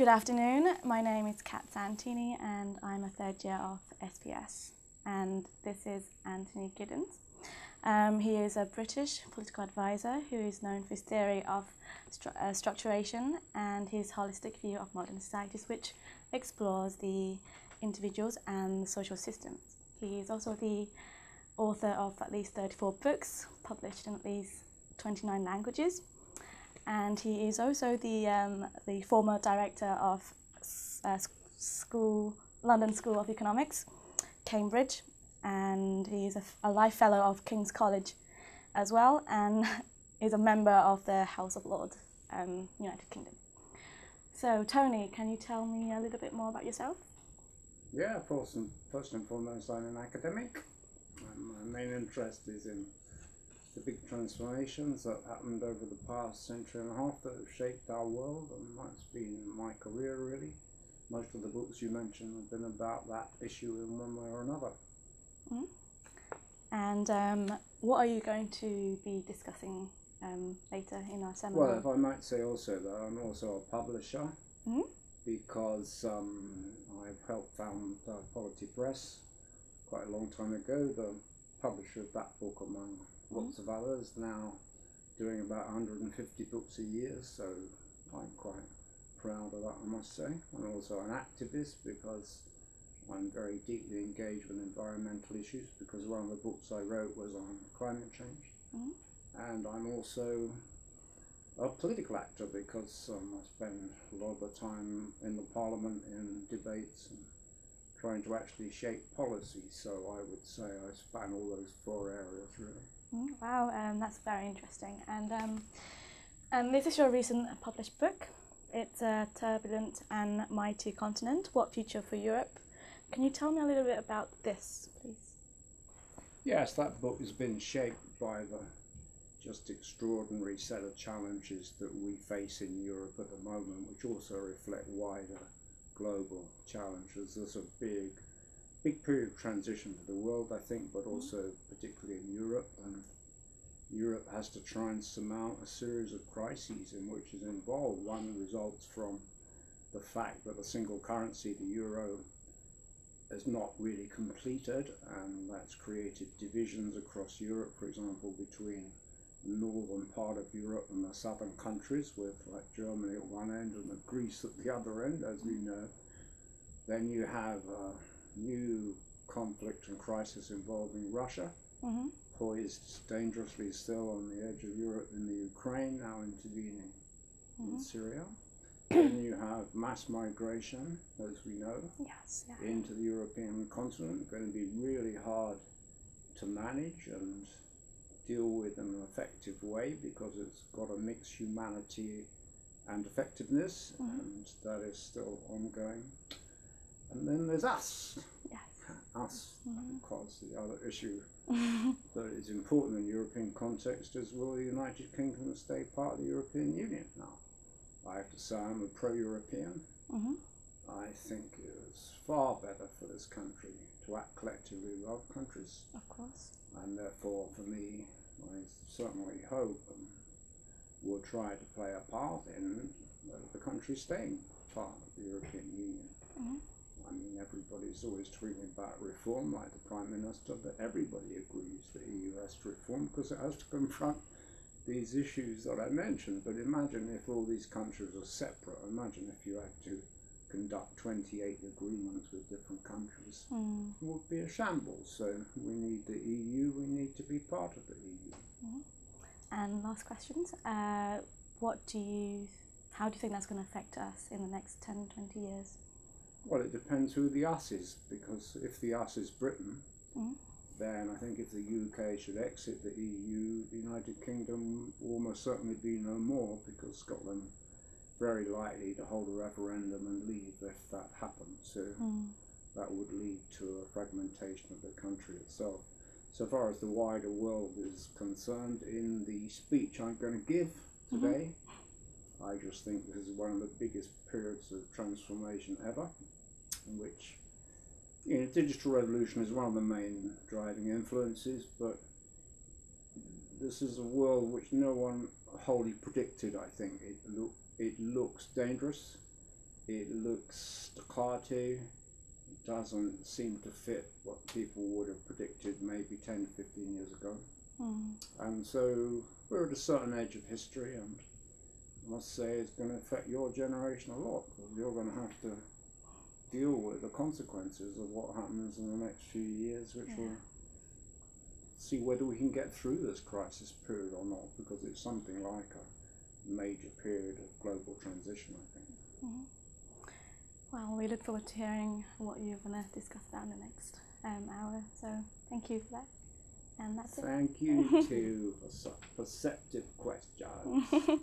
Good afternoon, my name is Kat Santini and I'm a third year of SPS, and this is Anthony Giddens. He is a British political advisor who is known for his theory of structuration and his holistic view of modern societies, which explores the individuals and the social systems. He is also the author of at least 34 books published in at least 29 languages. And he is also the former director of London School of Economics, Cambridge, and he is a Life Fellow of King's College as well, and is a member of the House of Lords, United Kingdom. So, Tony, can you tell me a little bit more about yourself? Yeah, of course. And first and foremost, I'm an academic. My main interest is in the big transformations that happened over the past century and a half that have shaped our world, and that's been my career really. Most of the books you mentioned have been about that issue in one way or another. Mm-hmm. And what are you going to be discussing later in our seminar? Well, if I might say also that I'm also a publisher, mm-hmm. because I've helped found Polity Press quite a long time ago, the publisher of that book among lots of others, now doing about 150 books a year, so I'm quite proud of that, I must say. I'm also an activist because I'm very deeply engaged with environmental issues, because one of the books I wrote was on climate change. And I'm also a political actor because I spend a lot of the time in the Parliament in debates and trying to actually shape policy, so I would say I span all those four areas really. Wow, that's very interesting. And this is your recent published book. It's a Turbulent and Mighty Continent, What Future for Europe? Can you tell me a little bit about this, please? Yes, that book has been shaped by the just extraordinary set of challenges that we face in Europe at the moment, which also reflect wider global challenges. There's a big period of transition for the world, I think, but also particularly in Europe, and Europe has to try and surmount a series of crises in which is involved. One results from the fact that the single currency, the euro, is not really completed, and that's created divisions across Europe, for example, between the northern part of Europe and the southern countries, with like Germany at one end and Greece at the other end, as we know. Then you have new conflict and crisis involving Russia, poised dangerously still on the edge of Europe in the Ukraine, now intervening in Syria. Then you have mass migration, as we know, into the European continent, going to be really hard to manage and deal with in an effective way, because it's got to mix humanity and effectiveness, and that is still ongoing. And then there's us. Us, of course, the other issue that is important in the European context is, will the United Kingdom stay part of the European Union now? I have to say I'm a pro-European. I think it's far better for this country to act collectively with other countries. Of course. And therefore, for me, I certainly hope and will try to play a part in the country staying part of the European Union. I mean, everybody's always talking about reform, like the Prime Minister, but everybody agrees the EU has to reform because it has to confront these issues that I mentioned. But imagine if all these countries are separate. Imagine if you had to conduct 28 agreements with different countries. It would be a shambles. So we need the EU, we need to be part of the EU. And last questions. How do you think that's going to affect us in the next 10, 20 years? Well, it depends who the us is, because if the us is Britain, then I think if the UK should exit the EU, the United Kingdom will almost certainly be no more, because Scotland very likely to hold a referendum and leave if that happens. So that would lead to a fragmentation of the country itself. So far as the wider world is concerned, in the speech I'm going to give today, I just think this is one of the biggest periods of transformation ever, in which digital revolution is one of the main driving influences, but this is a world which no one wholly predicted, I think. It looks dangerous. It looks staccato. It doesn't seem to fit what people would have predicted maybe 10, 15 years ago. And so we're at a certain edge of history, and I must say it's going to affect your generation a lot, because you're going to have to deal with the consequences of what happens in the next few years, which will see whether we can get through this crisis period or not, because it's something like a major period of global transition, I think. Well, we look forward to hearing what you're going to discuss about in the next hour, so thank you for that. And that's it. Thank you to perceptive questions.